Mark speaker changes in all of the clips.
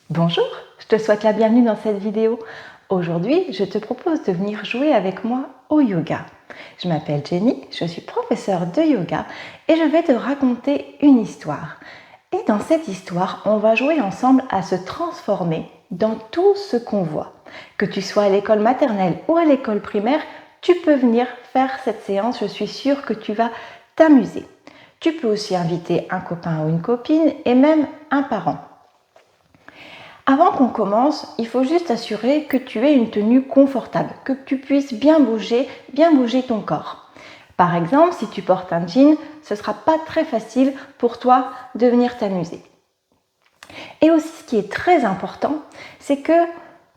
Speaker 1: Bonjour, je te souhaite la bienvenue dans cette vidéo. Aujourd'hui, je te propose de venir jouer avec moi au yoga. Je m'appelle Jenny, je suis professeure de yoga et je vais te raconter une histoire. Et dans cette histoire, on va jouer ensemble à se transformer dans tout ce qu'on voit. Que tu sois à l'école maternelle ou à l'école primaire, tu peux venir faire cette séance, je suis sûre que tu vas t'amuser. Tu peux aussi inviter un copain ou une copine et même un parent. Avant qu'on commence, il faut juste assurer que tu aies une tenue confortable, que tu puisses bien bouger ton corps. Par exemple, si tu portes un jean, ce ne sera pas très facile pour toi de venir t'amuser. Et aussi, ce qui est très important, c'est que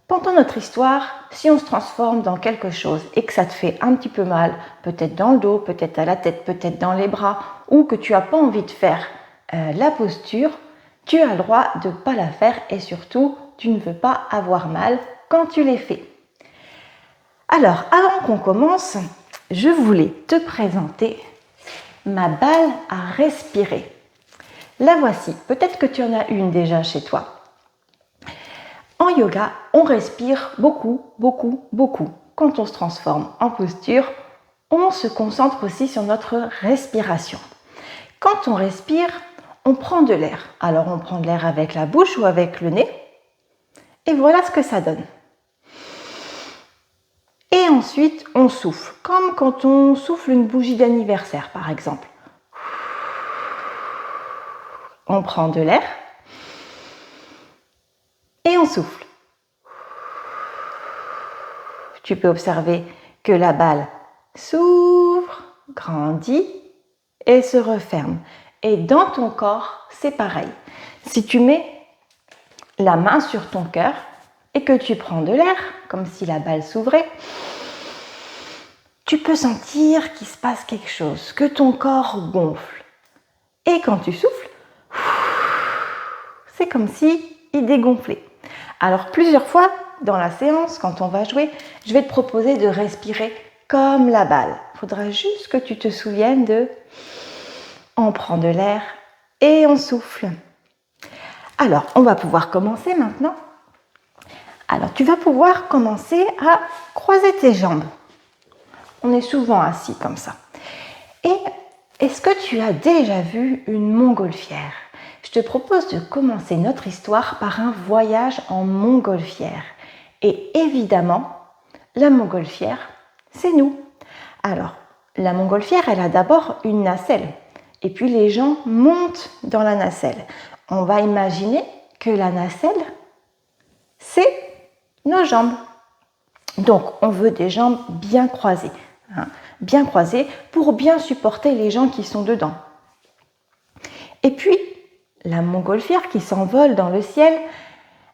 Speaker 1: pendant notre histoire, si on se transforme dans quelque chose et que ça te fait un petit peu mal, peut-être dans le dos, peut-être à la tête, peut-être dans les bras, ou que tu n'as pas envie de faire la posture, tu as le droit de ne pas la faire et surtout, tu ne veux pas avoir mal quand tu les fais. Alors, avant qu'on commence, je voulais te présenter ma balle à respirer. La voici, peut-être que tu en as une déjà chez toi. En yoga, on respire beaucoup. Quand on se transforme en posture, on se concentre aussi sur notre respiration. Quand on respire, on prend de l'air. Alors on prend de l'air avec la bouche ou avec le nez. Et voilà ce que ça donne. Et ensuite, on souffle, comme quand on souffle une bougie d'anniversaire, par exemple. On prend de l'air et on souffle. Tu peux observer que la balle s'ouvre, grandit et se referme. Et dans ton corps, c'est pareil. Si tu mets la main sur ton cœur et que tu prends de l'air, comme si la balle s'ouvrait, tu peux sentir qu'il se passe quelque chose, que ton corps gonfle. Et quand tu souffles, c'est comme si il dégonflait. Alors plusieurs fois dans la séance, quand on va jouer, je vais te proposer de respirer comme la balle. Il faudra juste que tu te souviennes de on prend de l'air et on souffle. Alors, on va pouvoir commencer maintenant. Alors, tu vas pouvoir commencer à croiser tes jambes. On est souvent assis comme ça. Et est-ce que tu as déjà vu une montgolfière ? Je te propose de commencer notre histoire par un voyage en montgolfière. Et évidemment, la montgolfière, c'est nous. Alors, la montgolfière, elle a d'abord une nacelle. Et puis les gens montent dans la nacelle. On va imaginer que la nacelle, c'est nos jambes. Donc, on veut des jambes bien croisées. Bien croisées pour bien supporter les gens qui sont dedans. Et puis, la montgolfière qui s'envole dans le ciel,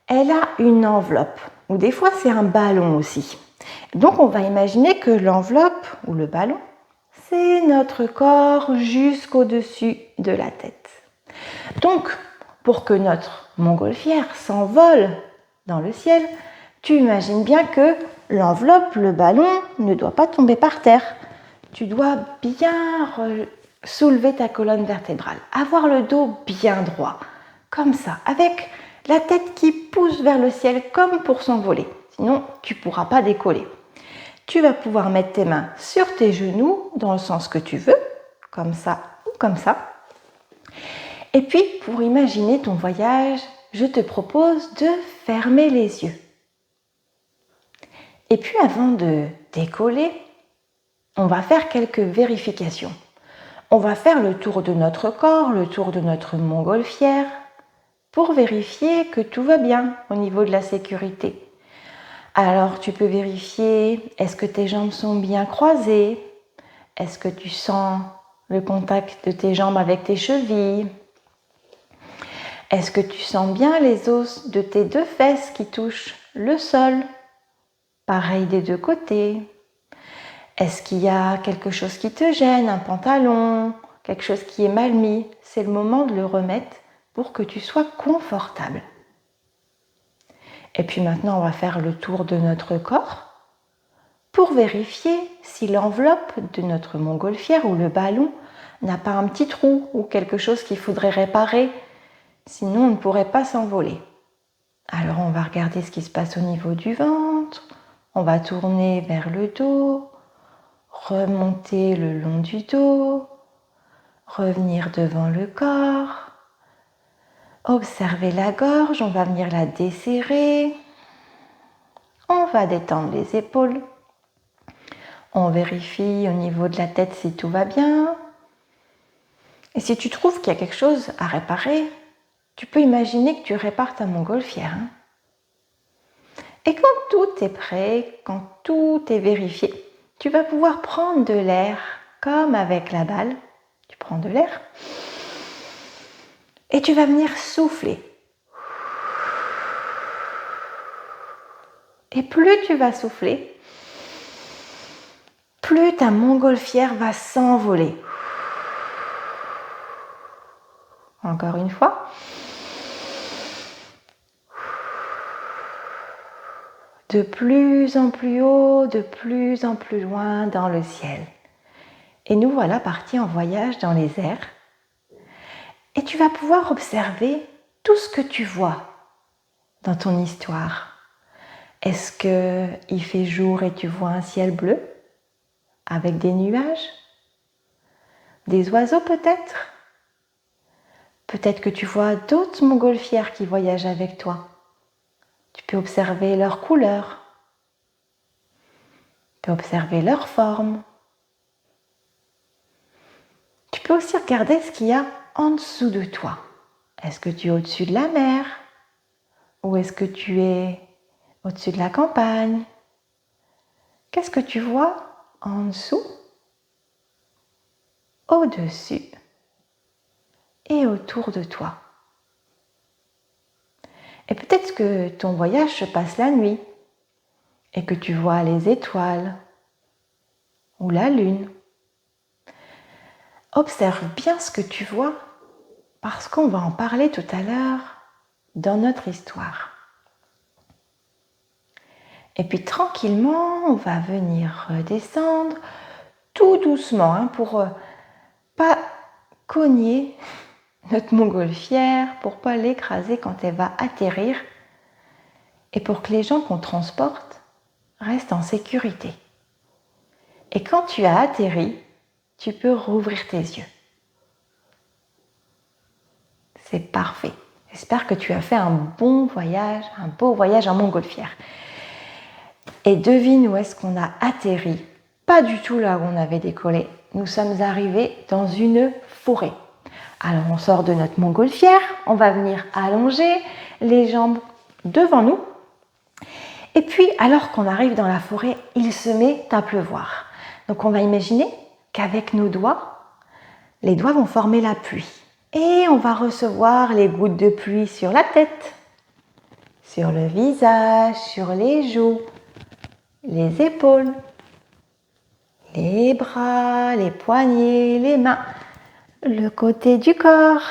Speaker 1: elle a une enveloppe, ou des fois c'est un ballon aussi. Donc, on va imaginer que l'enveloppe ou le ballon, c'est notre corps jusqu'au-dessus de la tête. Donc, pour que notre montgolfière s'envole dans le ciel, tu imagines bien que l'enveloppe, le ballon, ne doit pas tomber par terre. Tu dois bien soulever ta colonne vertébrale, avoir le dos bien droit, comme ça, avec la tête qui pousse vers le ciel comme pour s'envoler. Sinon, tu ne pourras pas décoller. Tu vas pouvoir mettre tes mains sur tes genoux dans le sens que tu veux, comme ça ou comme ça. Et puis, pour imaginer ton voyage, je te propose de fermer les yeux. Et puis, avant de décoller, on va faire quelques vérifications. On va faire le tour de notre corps, le tour de notre montgolfière, pour vérifier que tout va bien au niveau de la sécurité. Alors, tu peux vérifier, est-ce que tes jambes sont bien croisées? Est-ce que tu sens le contact de tes jambes avec tes chevilles? Est-ce que tu sens bien les os de tes deux fesses qui touchent le sol? Pareil des deux côtés. Est-ce qu'il y a quelque chose qui te gêne, un pantalon, quelque chose qui est mal mis? C'est le moment de le remettre pour que tu sois confortable. Et puis maintenant, on va faire le tour de notre corps pour vérifier si l'enveloppe de notre montgolfière ou le ballon n'a pas un petit trou ou quelque chose qu'il faudrait réparer. Sinon, on ne pourrait pas s'envoler. Alors on va regarder ce qui se passe au niveau du ventre. On va tourner vers le dos, remonter le long du dos, revenir devant le corps. Observer la gorge, on va venir la desserrer. On va détendre les épaules. On vérifie au niveau de la tête si tout va bien. Et si tu trouves qu'il y a quelque chose à réparer, tu peux imaginer que tu répares ta montgolfière. Et quand tout est prêt, quand tout est vérifié, tu vas pouvoir prendre de l'air comme avec la balle. Tu prends de l'air et tu vas venir souffler. Et plus tu vas souffler, plus ta montgolfière va s'envoler. Encore une fois. De plus en plus haut, de plus en plus loin dans le ciel. Et nous voilà partis en voyage dans les airs. Et tu vas pouvoir observer tout ce que tu vois dans ton histoire. Est-ce qu'il fait jour et tu vois un ciel bleu avec des nuages? Des oiseaux peut-être? Peut-être que tu vois d'autres montgolfières qui voyagent avec toi. Tu peux observer leurs couleurs. Tu peux observer leurs formes. Tu peux aussi regarder ce qu'il y a en dessous de toi. Est-ce que tu es au-dessus de la mer? Ou est-ce que tu es au-dessus de la campagne? Qu'est-ce que tu vois en dessous, au-dessus et autour de toi? Et peut-être que ton voyage se passe la nuit et que tu vois les étoiles ou la lune. Observe bien ce que tu vois parce qu'on va en parler tout à l'heure dans notre histoire. Et puis tranquillement, on va venir redescendre tout doucement pour pas cogner notre montgolfière, pour pas l'écraser quand elle va atterrir et pour que les gens qu'on transporte restent en sécurité. Et quand tu as atterri, tu peux rouvrir tes yeux. C'est parfait. J'espère que tu as fait un bon voyage, un beau voyage en montgolfière. Et devine où est-ce qu'on a atterri? Pas du tout là où on avait décollé. Nous sommes arrivés dans une forêt. Alors on sort de notre montgolfière, on va venir allonger les jambes devant nous. Et puis alors qu'on arrive dans la forêt, il se met à pleuvoir. Donc on va imaginer qu'avec nos doigts, les doigts vont former la pluie. Et on va recevoir les gouttes de pluie sur la tête, sur le visage, sur les joues, les épaules, les bras, les poignets, les mains, le côté du corps,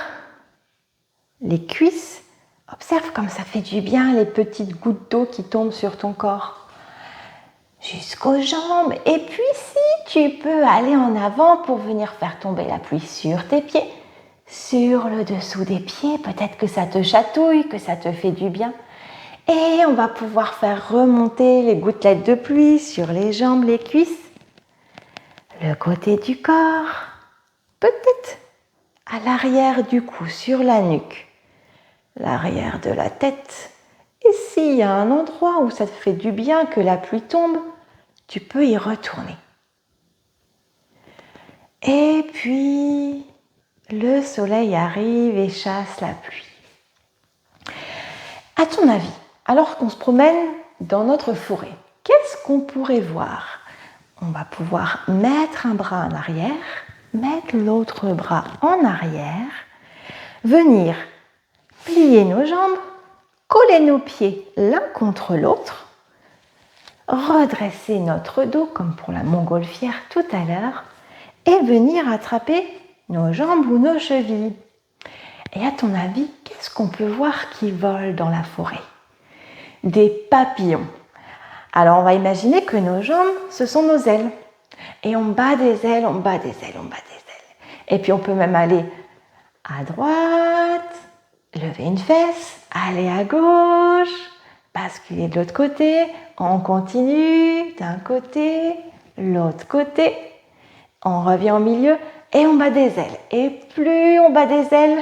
Speaker 1: les cuisses. Observe comme ça fait du bien les petites gouttes d'eau qui tombent sur ton corps. Jusqu'aux jambes. Et puis si tu peux aller en avant pour venir faire tomber la pluie sur tes pieds, sur le dessous des pieds, peut-être que ça te chatouille, que ça te fait du bien. Et on va pouvoir faire remonter les gouttelettes de pluie sur les jambes, les cuisses, le côté du corps, peut-être à l'arrière du cou, sur la nuque, l'arrière de la tête. Et s'il y a un endroit où ça te fait du bien que la pluie tombe, tu peux y retourner. Et puis, le soleil arrive et chasse la pluie. À ton avis, alors qu'on se promène dans notre forêt, qu'est-ce qu'on pourrait voir? On va pouvoir mettre un bras en arrière, mettre l'autre bras en arrière, venir plier nos jambes, coller nos pieds l'un contre l'autre, redresser notre dos comme pour la montgolfière tout à l'heure et venir attraper nos jambes ou nos chevilles. Et à ton avis, qu'est-ce qu'on peut voir qui vole dans la forêt? Des papillons. Alors on va imaginer que nos jambes, ce sont nos ailes. Et on bat des ailes, on bat des ailes, on bat des ailes. Et puis on peut même aller à droite, lever une fesse, aller à gauche, basculer de l'autre côté, on continue d'un côté, l'autre côté, on revient au milieu et on bat des ailes. Et plus on bat des ailes,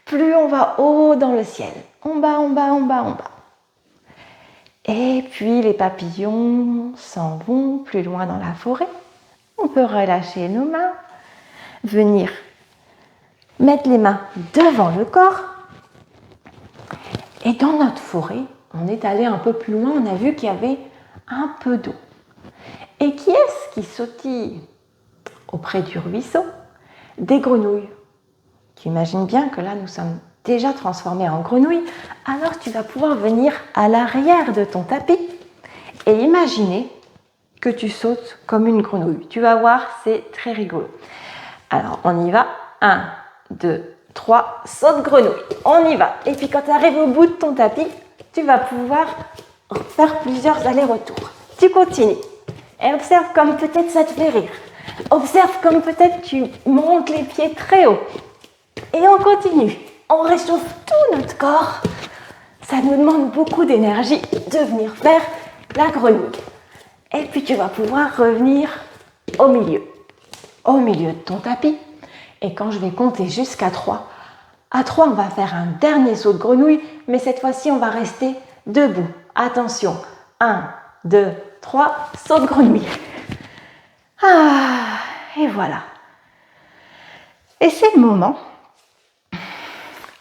Speaker 1: plus on va haut dans le ciel. On bat, on bat, on bat, on bat. Et puis les papillons s'en vont plus loin dans la forêt. On peut relâcher nos mains, venir mettre les mains devant le corps. Et dans notre forêt, on est allé un peu plus loin, on a vu qu'il y avait un peu d'eau. Et qui est-ce qui sautille auprès du ruisseau? Des grenouilles. Tu imagines bien que là, nous sommes déjà transformés en grenouilles. Alors, tu vas pouvoir venir à l'arrière de ton tapis et imaginer que tu sautes comme une grenouille. Tu vas voir, c'est très rigolo. Alors, on y va. 1, 2, 3, saute grenouille. On y va. Et puis, quand tu arrives au bout de ton tapis, tu vas pouvoir faire plusieurs allers-retours. Tu continues. Et observe comme peut-être ça te fait rire. Observe comme peut-être tu montes les pieds très haut. Et on continue. On réchauffe tout notre corps. Ça nous demande beaucoup d'énergie de venir faire la grenouille. Et puis tu vas pouvoir revenir au milieu de ton tapis. Et quand je vais compter jusqu'à 3, à 3, on va faire un dernier saut de grenouille, mais cette fois-ci, on va rester debout. Attention, 1, 2, 3, saut de grenouille. Ah, et voilà. Et c'est le moment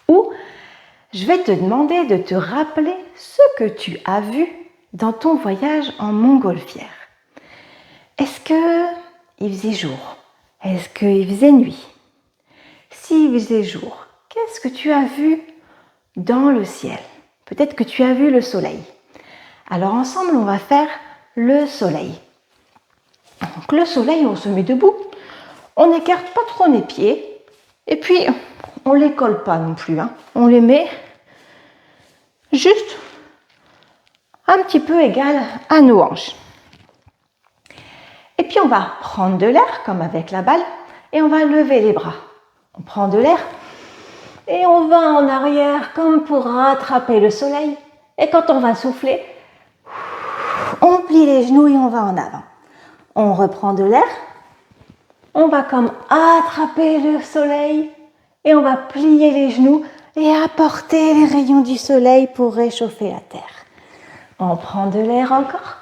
Speaker 1: où je vais te demander de te rappeler ce que tu as vu dans ton voyage en montgolfière. Est-ce qu'il faisait jour? Est-ce qu'il faisait nuit? S'il faisait jour, qu'est-ce que tu as vu dans le ciel? Peut-être que tu as vu le soleil. Alors ensemble, on va faire le soleil. Donc le soleil, on se met debout, on n'écarte pas trop les pieds, et puis on ne les colle pas non plus. On les met juste un petit peu égal à nos hanches. Et puis on va prendre de l'air, comme avec la balle, et on va lever les bras. On prend de l'air et on va en arrière comme pour rattraper le soleil. Et quand on va souffler, on plie les genoux et on va en avant. On reprend de l'air, on va comme attraper le soleil et on va plier les genoux et apporter les rayons du soleil pour réchauffer la terre. On prend de l'air encore,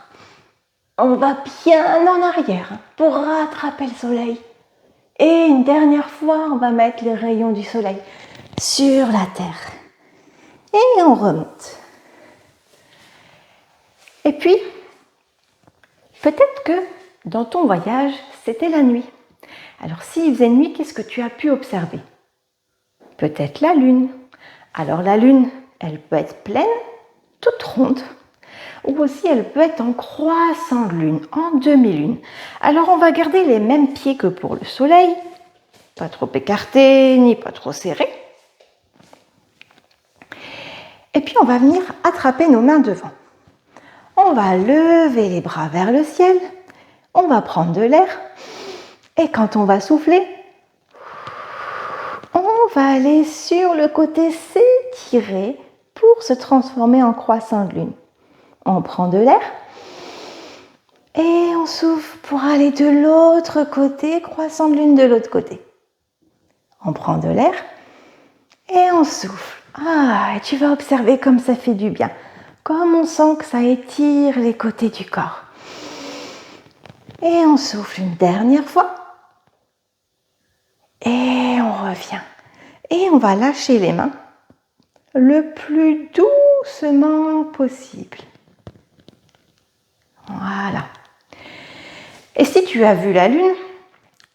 Speaker 1: on va bien en arrière pour rattraper le soleil. Et une dernière fois, on va mettre les rayons du soleil sur la terre. Et on remonte. Et puis, peut-être que dans ton voyage, c'était la nuit. Alors, s'il faisait nuit, qu'est-ce que tu as pu observer? Peut-être la lune. Alors, la lune, elle peut être pleine, toute ronde, ou aussi elle peut être en croissant de lune, en demi-lune. Alors, on va garder les mêmes pieds que pour le soleil, pas trop écartés, ni pas trop serrés. Et puis, on va venir attraper nos mains devant. On va lever les bras vers le ciel, on va prendre de l'air, et quand on va souffler, on va aller sur le côté s'étirer pour se transformer en croissant de lune. On prend de l'air, et on souffle pour aller de l'autre côté, croissant de lune de l'autre côté. On prend de l'air, et on souffle. Ah, et tu vas observer comme ça fait du bien. Comme on sent que ça étire les côtés du corps. Et on souffle une dernière fois. Et on revient. Et on va lâcher les mains le plus doucement possible. Voilà. Et si tu as vu la lune,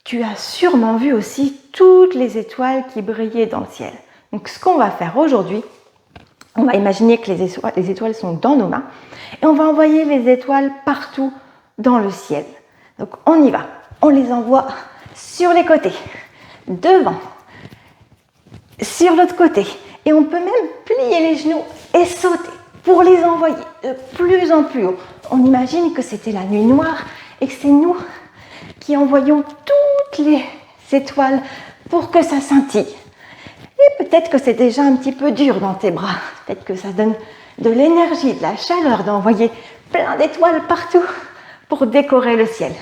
Speaker 1: tu as sûrement vu aussi toutes les étoiles qui brillaient dans le ciel. Donc ce qu'on va faire aujourd'hui, on va imaginer que les étoiles sont dans nos mains et on va envoyer les étoiles partout dans le ciel. Donc on y va, on les envoie sur les côtés, devant, sur l'autre côté. Et on peut même plier les genoux et sauter pour les envoyer de plus en plus haut. On imagine que c'était la nuit noire et que c'est nous qui envoyons toutes les étoiles pour que ça scintille. Et peut-être que c'est déjà un petit peu dur dans tes bras. Peut-être que ça donne de l'énergie, de la chaleur d'envoyer plein d'étoiles partout pour décorer le ciel.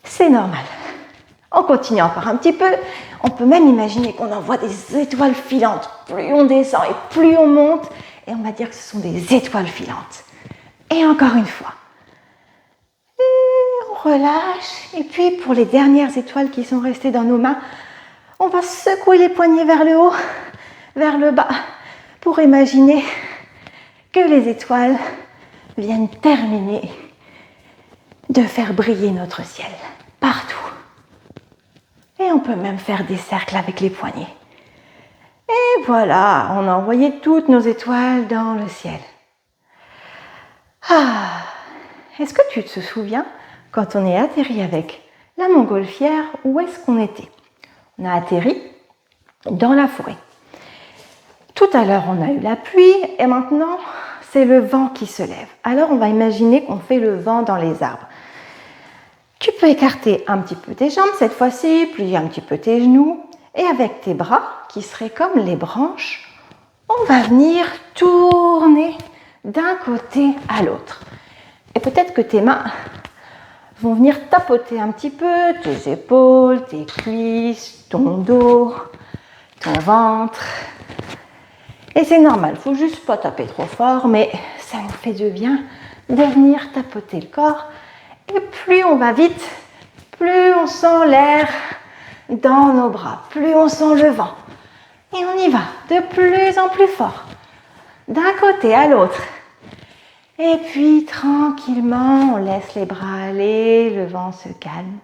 Speaker 1: C'est normal. On continue encore un petit peu. On peut même imaginer qu'on envoie des étoiles filantes. Plus on descend et plus on monte. Et on va dire que ce sont des étoiles filantes. Et encore une fois. Et on relâche. Et puis pour les dernières étoiles qui sont restées dans nos mains, on va secouer les poignets vers le haut, vers le bas, pour imaginer que les étoiles viennent terminer de faire briller notre ciel partout. Et on peut même faire des cercles avec les poignets. Et voilà, on a envoyé toutes nos étoiles dans le ciel. Est-ce que tu te souviens quand on est atterri avec la montgolfière, où est-ce qu'on était? On a atterri dans la forêt. Tout à l'heure, on a eu la pluie et maintenant, c'est le vent qui se lève. Alors, on va imaginer qu'on fait le vent dans les arbres. Tu peux écarter un petit peu tes jambes cette fois-ci, plier un petit peu tes genoux et avec tes bras, qui seraient comme les branches, on va venir tourner d'un côté à l'autre. Et peut-être que tes mains vont venir tapoter un petit peu tes épaules, tes cuisses, ton dos, ton ventre. Et c'est normal, il ne faut juste pas taper trop fort, mais ça nous fait du bien de venir tapoter le corps. Et plus on va vite, plus on sent l'air dans nos bras, plus on sent le vent. Et on y va de plus en plus fort, d'un côté à l'autre. Et puis tranquillement, on laisse les bras aller, le vent se calme.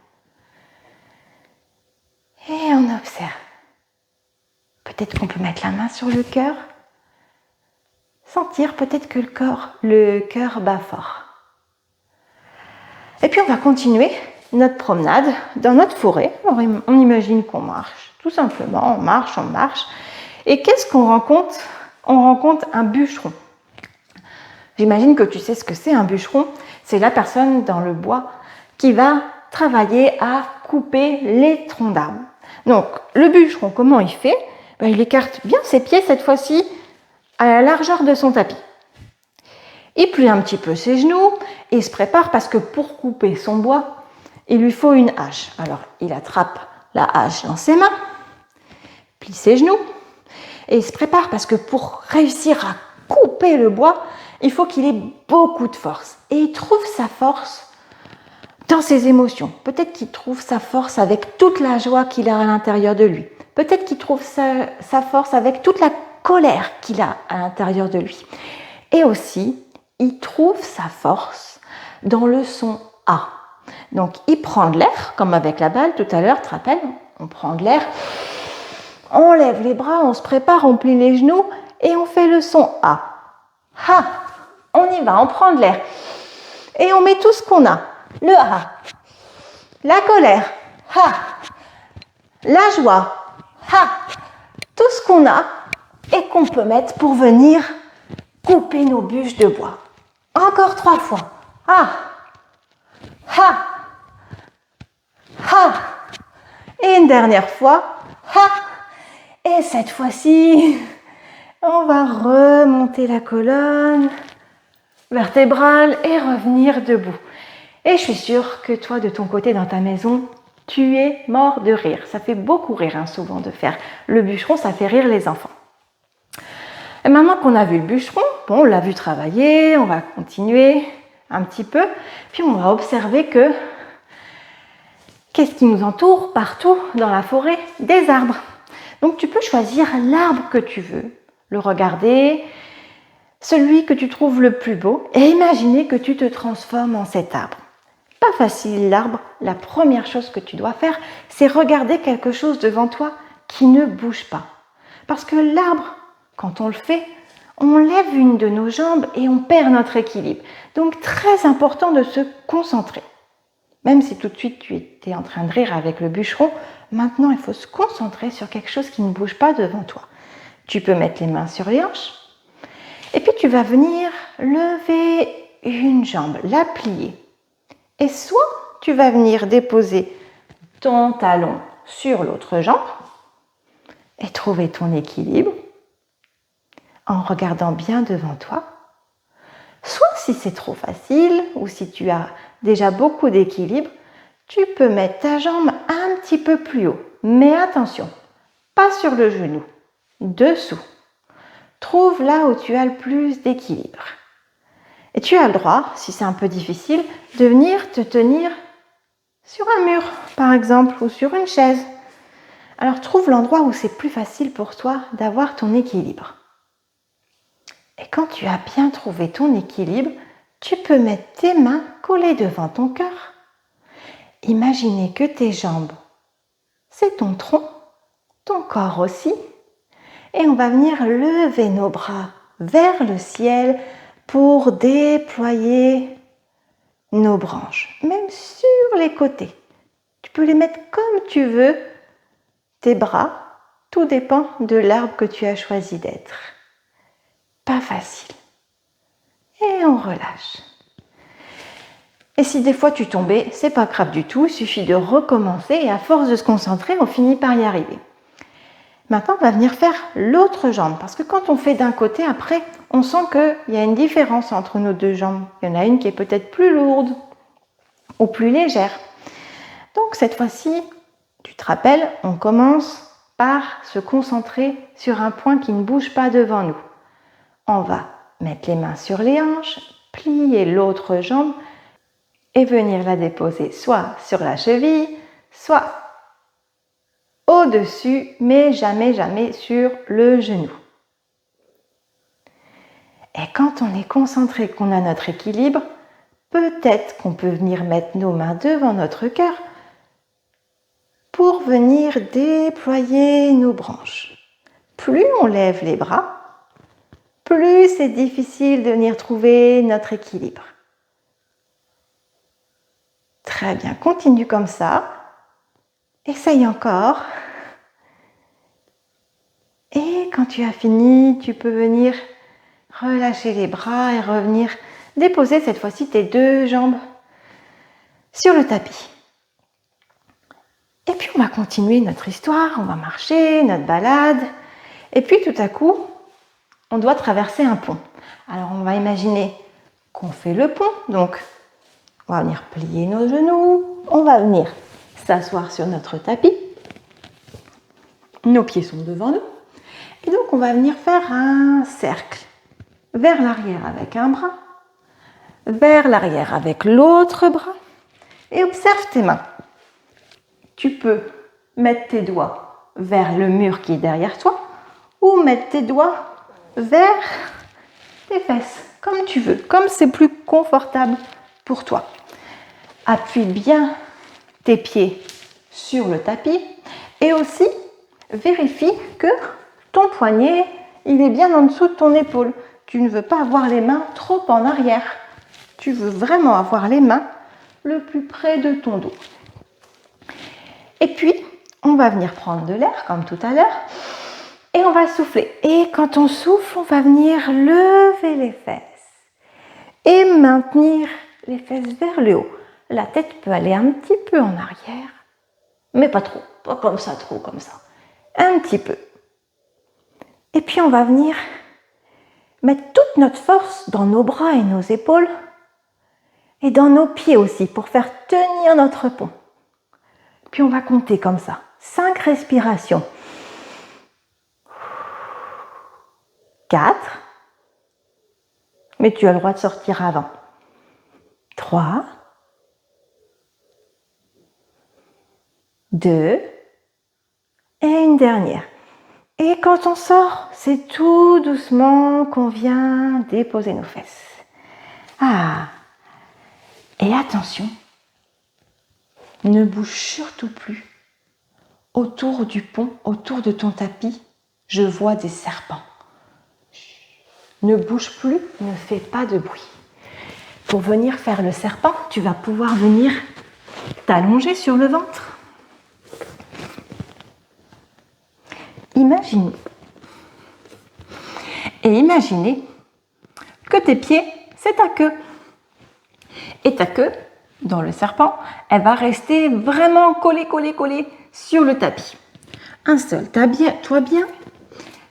Speaker 1: Et on observe. Peut-être qu'on peut mettre la main sur le cœur. Sentir peut-être que le cœur bat fort. Et puis on va continuer notre promenade dans notre forêt. On imagine qu'on marche, tout simplement, on marche. Et qu'est-ce qu'on rencontre? On rencontre un bûcheron. J'imagine que tu sais ce que c'est un bûcheron. C'est la personne dans le bois qui va travailler à couper les troncs d'arbres. Donc le bûcheron, comment il fait? Il écarte bien ses pieds cette fois-ci à la largeur de son tapis. Il plie un petit peu ses genoux et il se prépare parce que pour couper son bois, il lui faut une hache. Alors, il attrape la hache dans ses mains, plie ses genoux et il se prépare parce que pour réussir à couper le bois, il faut qu'il ait beaucoup de force. Et il trouve sa force dans ses émotions. Peut-être qu'il trouve sa force avec toute la joie qu'il a à l'intérieur de lui. Peut-être qu'il trouve sa force avec toute la colère qu'il a à l'intérieur de lui. Et aussi, il trouve sa force dans le son A. Donc, il prend de l'air, comme avec la balle tout à l'heure, tu te rappelles? On prend de l'air, on lève les bras, on se prépare, on plie les genoux et on fait le son A. Ha! On y va, on prend de l'air. Et on met tout ce qu'on a. Le A, la colère, Ha! La joie, Ha! Tout ce qu'on a et qu'on peut mettre pour venir couper nos bûches de bois. Encore 3 fois. Ha! Ha! Ha! Et une dernière fois. Ha! Et cette fois-ci, on va remonter la colonne vertébrale et revenir debout. Et je suis sûre que toi, de ton côté, dans ta maison, tu es mort de rire. Ça fait beaucoup rire, souvent, de faire le bûcheron, ça fait rire les enfants. Et maintenant qu'on a vu le bûcheron, on l'a vu travailler, on va continuer un petit peu, puis on va observer que qu'est-ce qui nous entoure partout dans la forêt? Des arbres. Donc tu peux choisir l'arbre que tu veux, le regarder, celui que tu trouves le plus beau, et imaginer que tu te transformes en cet arbre. Pas facile l'arbre, la première chose que tu dois faire, c'est regarder quelque chose devant toi qui ne bouge pas. Parce que l'arbre, quand on le fait, on lève une de nos jambes et on perd notre équilibre. Donc très important de se concentrer. Même si tout de suite tu étais en train de rire avec le bûcheron, maintenant il faut se concentrer sur quelque chose qui ne bouge pas devant toi. Tu peux mettre les mains sur les hanches et puis tu vas venir lever une jambe, la plier. Et soit tu vas venir déposer ton talon sur l'autre jambe et trouver ton équilibre en regardant bien devant toi. Soit si c'est trop facile ou si tu as déjà beaucoup d'équilibre, tu peux mettre ta jambe un petit peu plus haut. Mais attention, pas sur le genou, dessous. Trouve là où tu as le plus d'équilibre. Et tu as le droit, si c'est un peu difficile, de venir te tenir sur un mur, par exemple, ou sur une chaise. Alors trouve l'endroit où c'est plus facile pour toi d'avoir ton équilibre. Et quand tu as bien trouvé ton équilibre, tu peux mettre tes mains collées devant ton cœur. Imaginez que tes jambes, c'est ton tronc, ton corps aussi. Et on va venir lever nos bras vers le ciel pour déployer nos branches, même sur les côtés. Tu peux les mettre comme tu veux, tes bras, tout dépend de l'arbre que tu as choisi d'être. Pas facile. Et on relâche. Et si des fois tu tombais, c'est pas grave du tout, il suffit de recommencer et à force de se concentrer, on finit par y arriver. Maintenant, on va venir faire l'autre jambe parce que quand on fait d'un côté, après, on sent qu'il y a une différence entre nos deux jambes. Il y en a une qui est peut-être plus lourde ou plus légère. Donc cette fois-ci, tu te rappelles, on commence par se concentrer sur un point qui ne bouge pas devant nous. On va mettre les mains sur les hanches, plier l'autre jambe et venir la déposer soit sur la cheville, soit au-dessus, mais jamais sur le genou. Et quand on est concentré, qu'on a notre équilibre, peut-être qu'on peut venir mettre nos mains devant notre cœur pour venir déployer nos branches. Plus on lève les bras, plus c'est difficile de venir trouver notre équilibre. Très bien, continue comme ça. Essaye encore. Et quand tu as fini, tu peux venir relâcher les bras et revenir déposer cette fois-ci tes deux jambes sur le tapis. Et puis on va continuer notre histoire, on va marcher, notre balade. Et puis tout à coup, on doit traverser un pont. Alors on va imaginer qu'on fait le pont, donc on va venir plier nos genoux, on va venir s'asseoir sur notre tapis. Nos pieds sont devant nous. Et donc on va venir faire un cercle vers l'arrière avec un bras, vers l'arrière avec l'autre bras. Et observe tes mains. Tu peux mettre tes doigts vers le mur qui est derrière toi ou mettre tes doigts vers tes fesses, comme tu veux, comme c'est plus confortable pour toi. Appuie bien tes pieds sur le tapis et aussi vérifie que ton poignet, il est bien en dessous de ton épaule. Tu ne veux pas avoir les mains trop en arrière. Tu veux vraiment avoir les mains le plus près de ton dos. Et puis, on va venir prendre de l'air, comme tout à l'heure, et on va souffler. Et quand on souffle, on va venir lever les fesses et maintenir les fesses vers le haut. La tête peut aller un petit peu en arrière, mais pas trop, pas comme ça, trop comme ça. Un petit peu. Et puis, on va venir mettre toute notre force dans nos bras et nos épaules et dans nos pieds aussi pour faire tenir notre pont. Puis on va compter comme ça. 5 respirations. 4. Mais tu as le droit de sortir avant. 3. 2. Et une dernière. Et quand on sort, c'est tout doucement qu'on vient déposer nos fesses. Ah. Et attention, ne bouge surtout plus. Autour du pont, autour de ton tapis, je vois des serpents. Ne bouge plus, ne fais pas de bruit. Pour venir faire le serpent, tu vas pouvoir venir t'allonger sur le ventre. Imagine. Et imaginez que tes pieds, c'est ta queue. Et ta queue, dans le serpent, elle va rester vraiment collée sur le tapis. Installe-toi bien.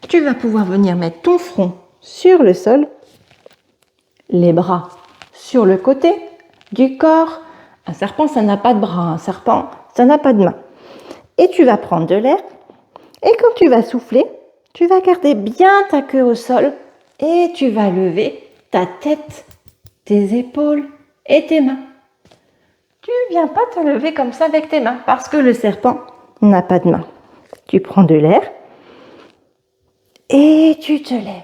Speaker 1: Tu vas pouvoir venir mettre ton front sur le sol, les bras sur le côté du corps. Un serpent, ça n'a pas de bras. Un serpent, ça n'a pas de main. Et tu vas prendre de l'air. Et quand tu vas souffler, tu vas garder bien ta queue au sol et tu vas lever ta tête, tes épaules et tes mains. Tu ne viens pas te lever comme ça avec tes mains parce que le serpent n'a pas de main. Tu prends de l'air et tu te lèves.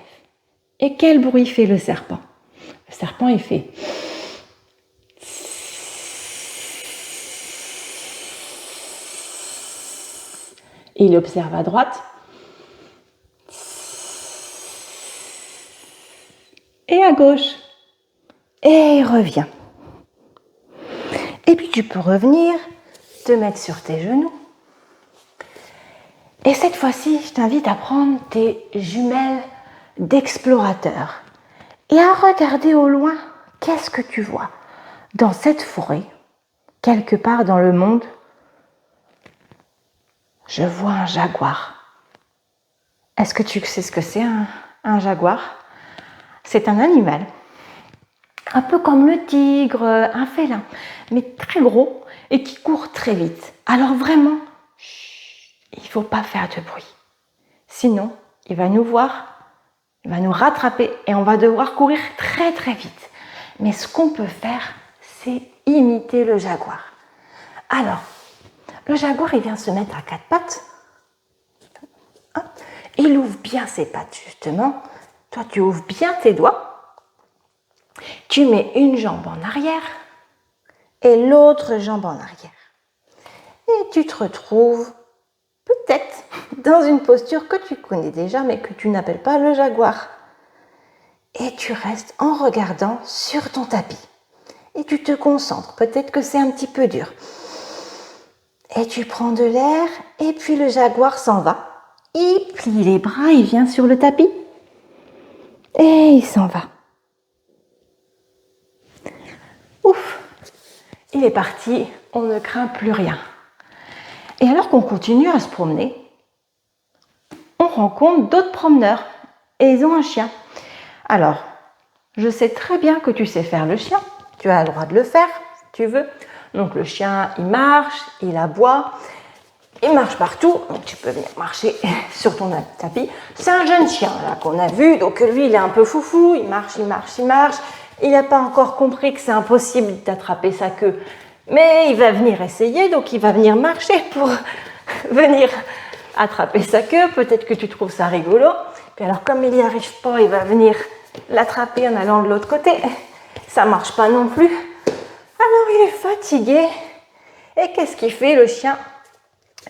Speaker 1: Et quel bruit fait le serpent? Le serpent, il fait... Il observe à droite et à gauche. Et il revient. Et puis tu peux revenir, te mettre sur tes genoux. Et cette fois-ci, je t'invite à prendre tes jumelles d'explorateur et à regarder au loin qu'est-ce que tu vois dans cette forêt, quelque part dans le monde. Je vois un jaguar. Est-ce que tu sais ce que c'est un jaguar? C'est un animal, un peu comme le tigre, un félin, mais très gros et qui court très vite. Alors vraiment, il ne faut pas faire de bruit. Sinon, il va nous voir, il va nous rattraper et on va devoir courir très très vite. Mais ce qu'on peut faire, c'est imiter le jaguar. Alors, le jaguar, il vient se mettre à quatre pattes. Il ouvre bien ses pattes, justement. Toi, tu ouvres bien tes doigts. Tu mets une jambe en arrière et l'autre jambe en arrière. Et tu te retrouves peut-être dans une posture que tu connais déjà, mais que tu n'appelles pas le jaguar. Et tu restes en regardant sur ton tapis. Et tu te concentres. Peut-être que c'est un petit peu dur. Et tu prends de l'air, et puis le jaguar s'en va. Il plie les bras, il vient sur le tapis. Et il s'en va. Ouf, il est parti, on ne craint plus rien. Et alors qu'on continue à se promener, on rencontre d'autres promeneurs et ils ont un chien. Alors, je sais très bien que tu sais faire le chien, tu as le droit de le faire si tu veux. Donc le chien, il marche, il aboie, il marche partout, donc tu peux venir marcher sur ton tapis. C'est un jeune chien là qu'on a vu, donc lui il est un peu foufou, il marche, il marche, il marche. Il n'a pas encore compris que c'est impossible d'attraper sa queue, mais il va venir essayer, donc il va venir marcher pour venir attraper sa queue. Peut-être que tu trouves ça rigolo. Puis alors comme il n'y arrive pas, il va venir l'attraper en allant de l'autre côté. Ça ne marche pas non plus. Alors il est fatigué. Et qu'est-ce qu'il fait le chien?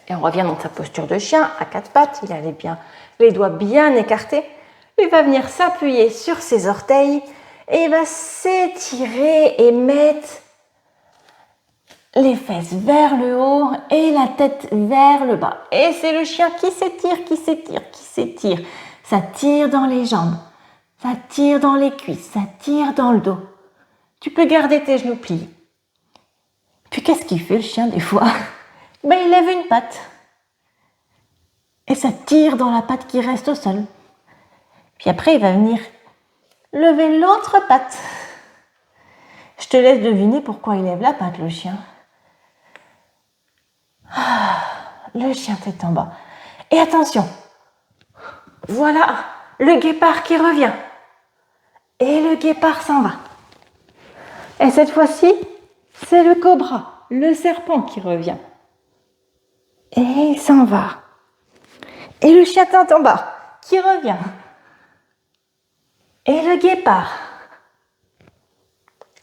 Speaker 1: Et on revient dans sa posture de chien, à quatre pattes, il a les doigts bien écartés. Il va venir s'appuyer sur ses orteils et il va s'étirer et mettre les fesses vers le haut et la tête vers le bas. Et c'est le chien qui s'étire, qui s'étire, qui s'étire. Ça tire dans les jambes, ça tire dans les cuisses, ça tire dans le dos. Tu peux garder tes genoux pliés. Puis qu'est-ce qu'il fait le chien des fois? Ben, il lève une patte. Et ça tire dans la patte qui reste au sol. Puis après, il va venir lever l'autre patte. Je te laisse deviner pourquoi il lève la patte, le chien. Le chien tête en bas. Et attention, voilà le guépard qui revient. Et le guépard s'en va. Et cette fois-ci, c'est le cobra, le serpent qui revient. Et il s'en va. Et le chien tête en bas qui revient. Et le guépard.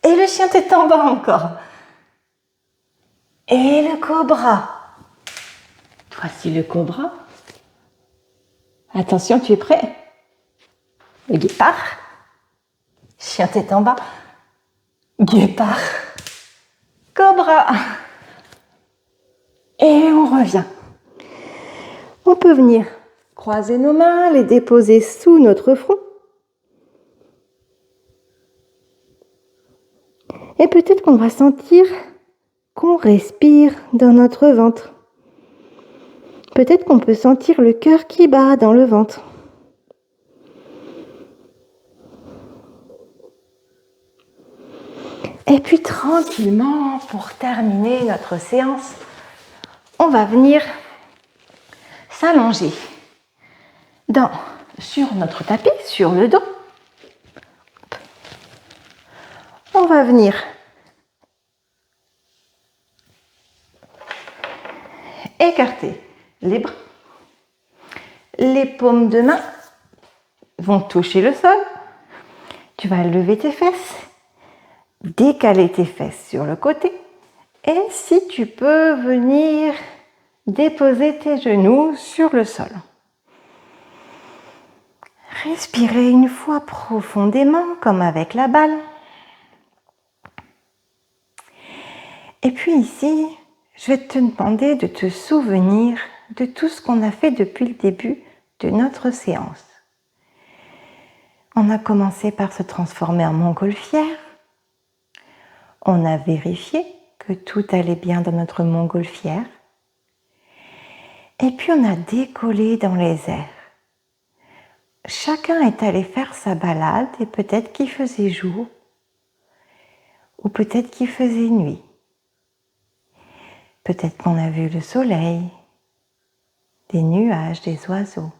Speaker 1: Et le chien tête en bas encore. Et le cobra. Voici le cobra. Attention, tu es prêt? Le guépard. Chien tête en bas. Guépard. Cobra. Et on revient. On peut venir croiser nos mains, les déposer sous notre front. Et peut-être qu'on va sentir qu'on respire dans notre ventre. Peut-être qu'on peut sentir le cœur qui bat dans le ventre. Et puis tranquillement, pour terminer notre séance, on va venir s'allonger sur notre tapis, sur le dos. On va venir écarter les bras. Les paumes de main vont toucher le sol. Tu vas lever tes fesses, décaler tes fesses sur le côté. Et si tu peux venir déposer tes genoux sur le sol. Respirez une fois profondément comme avec la balle. Et puis ici, je vais te demander de te souvenir de tout ce qu'on a fait depuis le début de notre séance. On a commencé par se transformer en montgolfière. On a vérifié que tout allait bien dans notre montgolfière. Et puis on a décollé dans les airs. Chacun est allé faire sa balade et peut-être qu'il faisait jour ou peut-être qu'il faisait nuit. Peut-être qu'on a vu le soleil, des nuages, des oiseaux.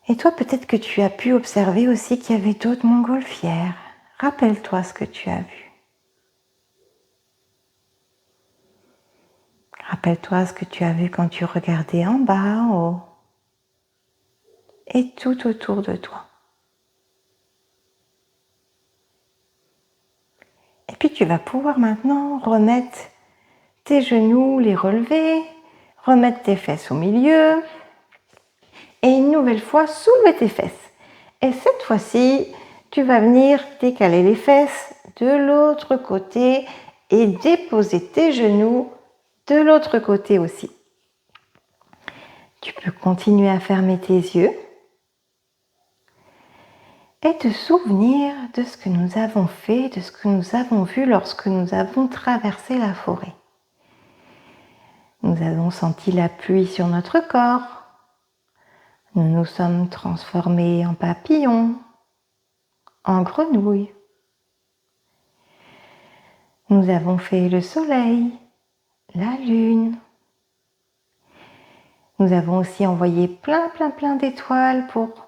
Speaker 1: Et toi, peut-être que tu as pu observer aussi qu'il y avait d'autres montgolfières. Rappelle-toi ce que tu as vu. Rappelle-toi ce que tu as vu quand tu regardais en bas, en haut et tout autour de toi. Et puis tu vas pouvoir maintenant remettre tes genoux, les relever, remettre tes fesses au milieu et une nouvelle fois soulever tes fesses. Et cette fois-ci, tu vas venir décaler les fesses de l'autre côté et déposer tes genoux de l'autre côté aussi. Tu peux continuer à fermer tes yeux et te souvenir de ce que nous avons fait, de ce que nous avons vu lorsque nous avons traversé la forêt. Nous avons senti la pluie sur notre corps. Nous nous sommes transformés en papillons, en grenouilles. Nous avons fait le soleil, la lune. Nous avons aussi envoyé plein d'étoiles pour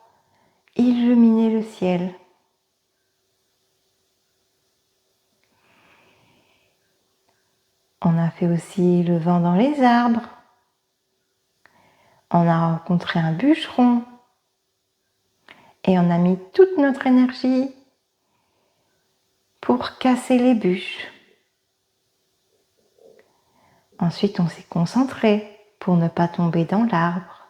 Speaker 1: illuminer le ciel. On a fait aussi le vent dans les arbres. On a rencontré un bûcheron. Et on a mis toute notre énergie pour casser les bûches. Ensuite, on s'est concentré pour ne pas tomber dans l'arbre.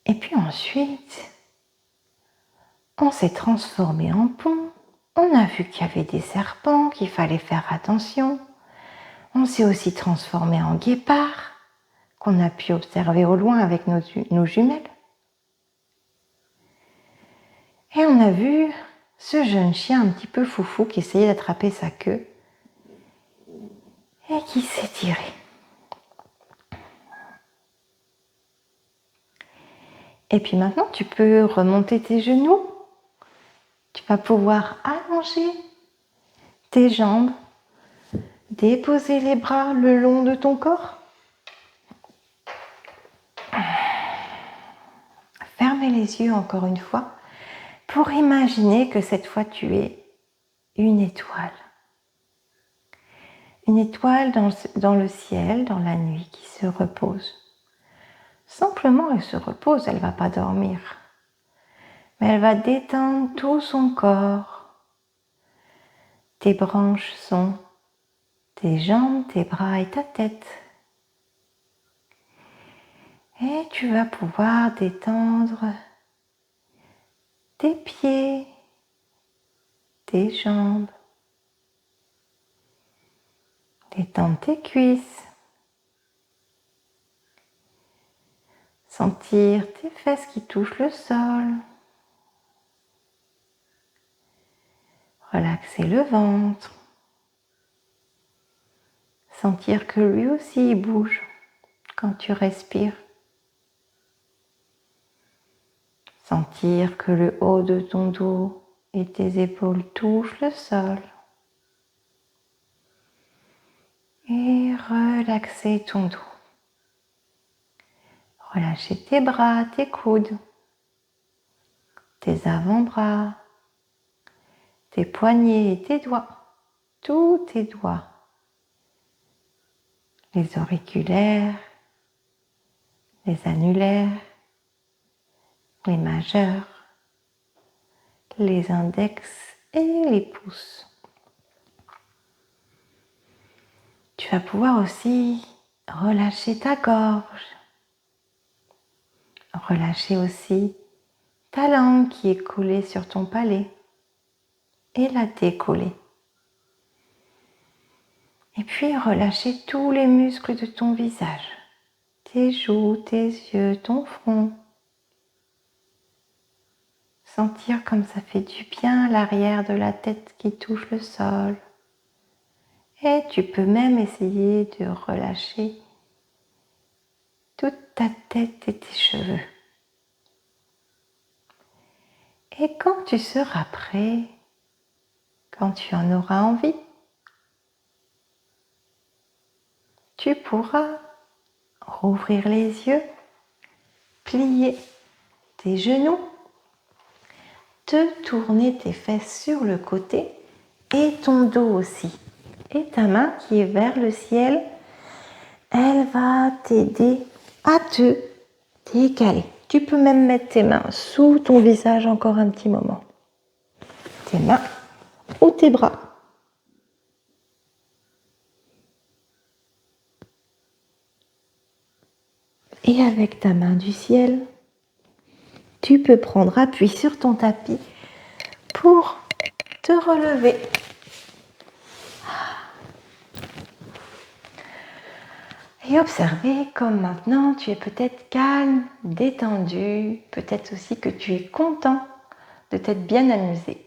Speaker 1: Et puis ensuite, on s'est transformé en pont. On a vu qu'il y avait des serpents, qu'il fallait faire attention. On s'est aussi transformé en guépard, qu'on a pu observer au loin avec nos jumelles. Et on a vu ce jeune chien un petit peu foufou qui essayait d'attraper sa queue et qui s'est tiré. Et puis maintenant, tu peux remonter tes genoux. Tu vas pouvoir allonger tes jambes, déposer les bras le long de ton corps. Fermez les yeux encore une fois pour imaginer que cette fois tu es une étoile. Une étoile dans le ciel, dans la nuit, qui se repose. Simplement, elle se repose, elle ne va pas dormir. Mais elle va détendre tout son corps. Tes branches sont tes jambes, tes bras et ta tête. Et tu vas pouvoir détendre tes pieds, tes jambes, détendre tes cuisses, sentir tes fesses qui touchent le sol. Relaxer le ventre. Sentir que lui aussi il bouge quand tu respires. Sentir que le haut de ton dos et tes épaules touchent le sol. Et relaxer ton dos. Relâcher tes bras, tes coudes, tes avant-bras, tes poignets et tes doigts, tous tes doigts, les auriculaires, les annulaires, les majeurs, les index et les pouces. Tu vas pouvoir aussi relâcher ta gorge, relâcher aussi ta langue qui est collée sur ton palais et la décoller. Et puis relâcher tous les muscles de ton visage, tes joues, tes yeux, ton front. Sentir comme ça fait du bien l'arrière de la tête qui touche le sol. Et tu peux même essayer de relâcher toute ta tête et tes cheveux. Et quand tu seras prêt, quand tu en auras envie, tu pourras rouvrir les yeux, plier tes genoux, te tourner tes fesses sur le côté et ton dos aussi. Et ta main qui est vers le ciel, elle va t'aider à te décaler. Tu peux même mettre tes mains sous ton visage encore un petit moment. Tes mains ou tes bras. Et avec ta main du ciel, tu peux prendre appui sur ton tapis pour te relever. Et observer comme maintenant tu es peut-être calme, détendu, peut-être aussi que tu es content de t'être bien amusé.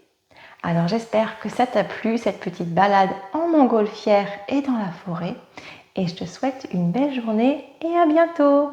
Speaker 1: Alors j'espère que ça t'a plu, cette petite balade en montgolfière et dans la forêt. Et je te souhaite une belle journée et à bientôt!